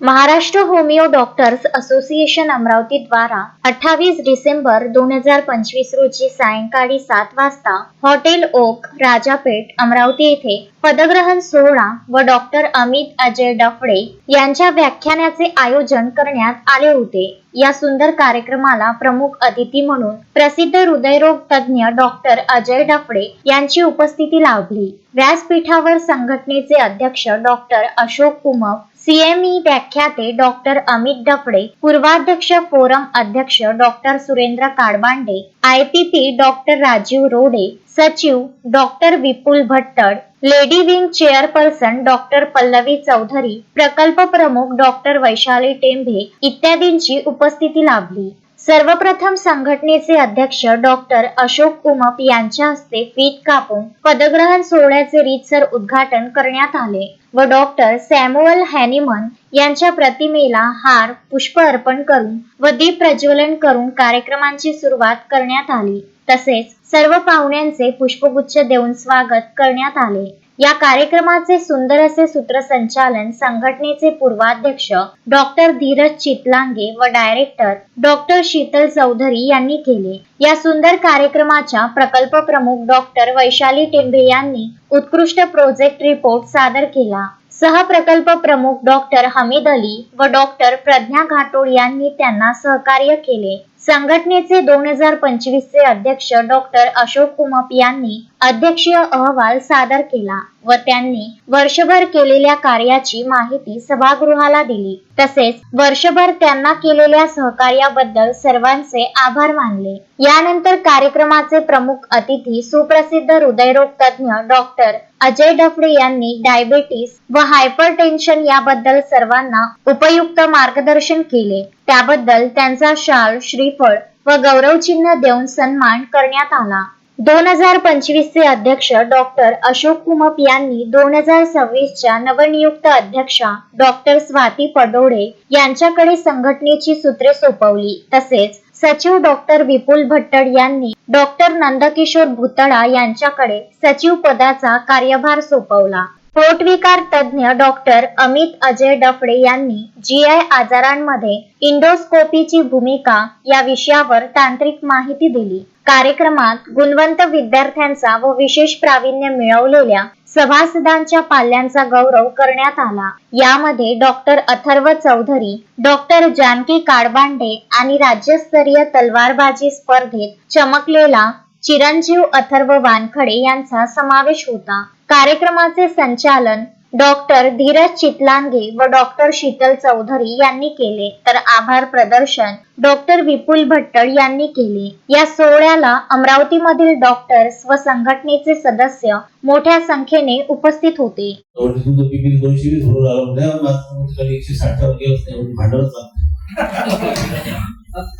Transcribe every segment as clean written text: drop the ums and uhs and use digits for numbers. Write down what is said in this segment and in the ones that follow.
Maharashtra homeo doctors association Amravati द्वारा 28 डिसेंबर 2025 रोजी सायंकाळी 7 वाजता हॉटेल ओक राजापेठ अमरावती येथे पदग्रहण सोहळा व डॉक्टर अमित अजय डफळे यांच्या व्याख्यानाचे आयोजन करण्यात आले होते। या सुंदर कार्यक्रमाला प्रमुख अतिथी म्हणून प्रसिद्ध हृदयरोग तज्ञ डॉक्टर अजय डफळे यांची उपस्थिती लाभली। व्यासपीठावर संघटनेचे अध्यक्ष डॉक्टर अशोक कुमप, सीएमई व्याख्याते डॉक्टर अमित डफळे, पूर्वाध्यक्ष फोरम अध्यक्ष doctor Surendra Kadbande, IPP doctor Rajeev Rode, सचिव doctor Vipul Bhattad, lady wing chairperson doctor Pallavi Chaudhari, प्रकल्प प्रमुख डॉक्टर वैशाली टेंभे इत्यादींची उपस्थिती लाभली। सर्वप्रथम संघटनेचे अध्यक्ष डॉक्टर अशोक कुमप यांच्या हस्ते फीत कापून पदग्रहण सोहळ्याचे रीतसर उद्घाटन करण्यात आले व डॉक्टर सॅम्युअल हॅनिमन यांच्या प्रतिमेला हार पुष्प अर्पण करून व दीप प्रज्वलन करून कार्यक्रमाची सुरुवात करण्यात आली। तसेच सर्व पाहुण्यांचे पुष्पगुच्छ देऊन स्वागत करण्यात आले। या कार्यक्रमाचे सुंदर असे सूत्रसंचालन संघटनेचे पूर्वाध्यक्ष डॉक्टर धीरज चितलांगे व डायरेक्टर डॉक्टर शीतल चौधरी यांनी केले। या सुंदर कार्यक्रमाच्या प्रकल्प प्रमुख डॉक्टर वैशाली टेंभे यांनी उत्कृष्ट प्रोजेक्ट रिपोर्ट सादर केला। सहप्रकल्प प्रमुख डॉक्टर हमीद अली व डॉक्टर प्रज्ञा घाटोळ यांनी त्यांना सहकार्य केले। संघटनेचे 2025 चे अध्यक्ष डॉक्टर अशोक कुमप यांनी अध्यक्षीय अहवाल सादर केला व त्यांनी वर्षभर केलेल्या कार्याची माहिती सभागृहाला दिली। तसेच वर्षभर त्यांना केलेल्या सहकार्याबद्दल सर्वांचे आभार मानले। यानंतर कार्यक्रमाचे प्रमुख अतिथी सुप्रसिद्ध हृदयरोग तज्ञ डॉक्टर अजय डफळे यांनी डायबिटीस व हायपरटेन्शन याबद्दल सर्वांना उपयुक्त मार्गदर्शन केले। त्याबद्दल त्यांचा शाल, श्रीफळ व गौरवचिन्ह देऊन सन्मान करण्यात आला। 2025 चे अध्यक्ष डॉक्टर अशोक कुमप यांनी 2026 च्या नवनियुक्त अध्यक्षा डॉक्टर स्वाती पडोळे यांच्याकडे संघटनेची सूत्रे सोपवली। तसेच सचिव डॉक्टर विपुल भट्टड यांनी डॉक्टर नंदकिशोर भुतळा यांच्याकडे सचिव पदाचा कार्यभार सोपवला। पोटविकार तज्ञ डॉक्टर अमित अजय डफळे यांनी जीआय आजारांमध्ये इंडोस्कोपीची भूमिका या विषयावर तांत्रिक माहिती दिली। कार्यक्रमात गुणवंत विद्यार्थ्यांचा व विशेष प्रावीण्य मिळवलेल्या सभासदांच्या पाल्यांचा गौरव करण्यात आला। यामध्ये डॉक्टर अथर्व चौधरी, डॉक्टर जानकी काडबांडे आणि राज्यस्तरीय तलवारबाजी स्पर्धेत चमकलेला चिरंजीव अथर्व वानखडे यांचा समावेश होता। कार्यक्रमाचे संचालन डॉक्टर धीरज चितलांगे व डॉक्टर शीतल चौधरी यांनी केले, तर आभार प्रदर्शन डॉक्टर विपुल भट्टड यांनी केले। या सोहळ्याला अमरावतीमधील डॉक्टर्स व संघटनेचे सदस्य मोठ्या संख्येने उपस्थित होते।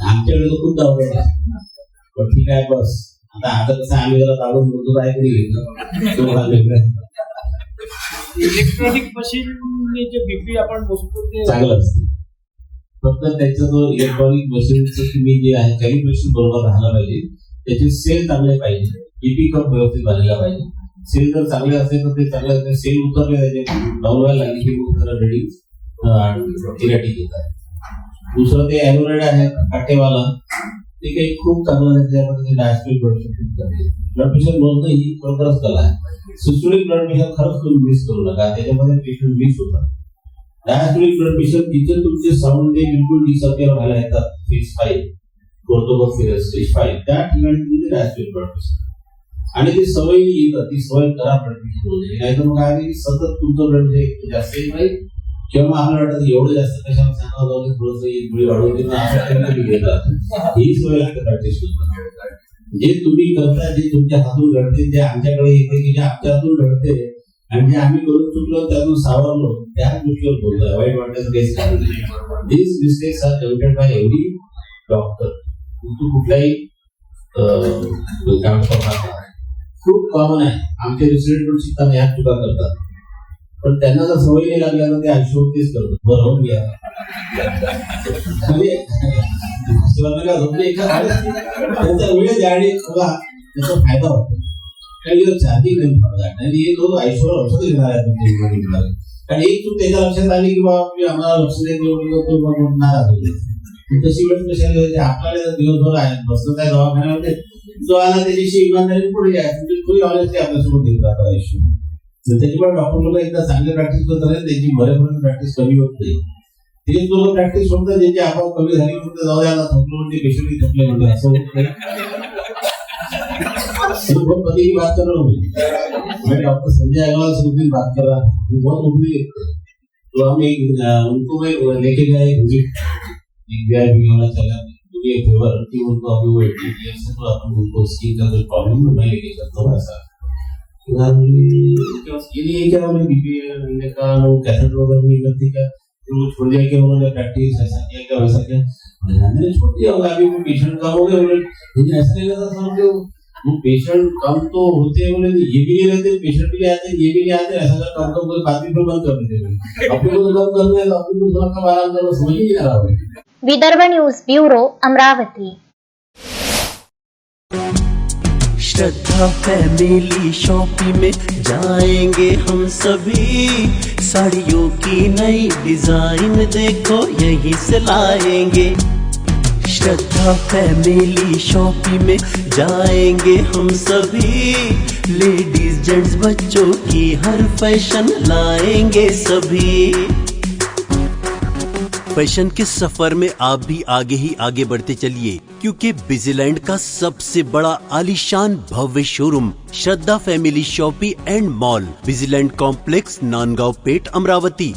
आमच्याकडे खूप धावपळ ठीक आहे बस आता कसं आम्ही जरा दाबून बोलतो इलेक्ट्रॉनिक मशीन जे बीपी आपण मोजतो ते चांगलं असते। फक्त त्याचा जो इलेक्ट्रॉनिक मशीनचं तुम्ही जे आहे कॅलिब्रेशन बरोबर राहायला पाहिजे, त्याचे सेल चांगले पाहिजे, बीपी कप व्यवस्थित झालेला पाहिजे। सेल जर चांगले असेल तर ते चांगले असते, सेल उतरले त्याचे डाऊन व्हायला लागली की मग जरा रेडिंग किराटिक येतात। दुसरं ते एलोरेड आहे काटेवाला, ते काही खूप चांगलं आहे, त्याच्यामध्ये डायस्ट्रिक ब्लड प्रेशर मोजणं ही खरोखरच कला आहे। सिस्टोलिक ब्लड प्रेशर खरंच तुम्ही मिस करू नका, त्याच्यामध्ये पेशंट मिस होतात। डायस्टोलिक ब्लड प्रेशर तिथे तुमचे साऊंड ते बिलकुल डिसअपिअर व्हायला येतात, फेज 5 ऑर्थोगोसिस स्टेज 5 त्या ठिकाणी तुमचे डायस्टोलिक ब्लड प्रेशर आणि ती सवय येतात, ती सवय करा ब्लड प्रेशर मोजणे। नाहीतर मग काय की सतत तुमचं ब्लड प्रेशर जास्त येत नाही किंवा आम्हाला वाटतं एवढं जास्त कशाला सांगावं जाऊ थोडंसं गुळी वाढवून देणं असं घेतात, ही सवय लागते प्रॅक्टिस करून। जे तुम्ही करता, जे तुमच्या हातून घडते, जे आमच्याकडे येते की जे आमच्या हातून घडते आणि जे आम्ही करून चुकलो त्यातून सावरलो, त्याच गोष्टीवर बोलतोय, वाईट वाटायचं काहीच कारण नाही। This mistakes are committed by every doctor. कुठलाही खूप कॉमन आहे, आमचे रेसिडेंट पण शिकताना याच चुका करतात, पण त्यांना जर सवय नाही लागल्या तर ते आयुष्यभर तेच करतात। बरोबर घ्या त्यांचा वेळ जाणे त्याचा फायदा होतो, काही छाती नाही, ये तो आयुष्यभर औषध घेणार आहे आणि एक चूक त्याच्या लक्षात आली की बाबा मी आम्हाला लक्ष देत मग नाराज होते. तशी वेळ कशाला होते, आपल्याला दिवसभर आहे बसत आहे दवाखान्यामध्ये, जो आला त्याच्याशी इमानदारी पुढे आहे, थोडी ऑनेस्टी आपल्यासोबत देत राहतो आयुष्य. त्याच्यामुळे डॉक्टर लोक एकदा चांगले प्रॅक्टिस करत राहिले, त्यांची मरेपर्यंत प्रॅक्टिस कमी होत नाही. तेच लोक प्रॅक्टिस सोडतात ज्यांची आपोआप कमी झाली म्हणतात जाऊ द्या थकलो म्हणजे पेशंटही थकले म्हणजे असं होत नाही. बहुत पति की बात कर रहा हूँ मैं, डॉक्टर संजय अग्रवाल से उस दिन बात कर रहा था, वो बहुत उम्मीद है. तो हम उनको मैं लेके गए VIP वाला चला, मुझे एक फेवर कि उनको अभी वो 80 years है तो अपन उनको स्किन का कुछ प्रॉब्लम मैं लेके करता हूँ ऐसा. ये नहीं है क्या उन्हें बीपी ने कहा वो कैसेट वगैरह नहीं करती क्या, वो छोड़ दिया कि उन्होंने प्रैक्टिस ऐसा किया क्या वैसा किया, मैंने छोड़ दिया होगा. अभी वो पेशेंट कम हो गए, मुझे ऐसा नहीं लगा था कि वो पेशेंट कम तो होते हैं, बोले ये भी नहीं रहते, पेशेंट भी नहीं आते, ये भी नहीं आते, ऐसा कर कम कोई बात भी फिर बंद कर देते. अपने को कम करना है तो अपने को थोड़ा कम आराम करना, समझ ही नहीं आ रहा. Vidarbha news bureau Amravati. Shraddha family shopping में जाएंगे हम सभी, साड़ियों की नई डिजाइन देखो यहीं से लाएंगे. श्रद्धा फैमिली शॉपिंग में जाएंगे हम सभी, लेडीज जेंट्स बच्चों की हर फैशन लाएंगे सभी. फैशन के सफर में आप भी आगे ही आगे बढ़ते चलिए, क्योंकि बिजीलैंड का सबसे बड़ा आलीशान भव्य showroom Shraddha family shopping and mall, Bijiland complex, Nandgaon Peth, Amravati.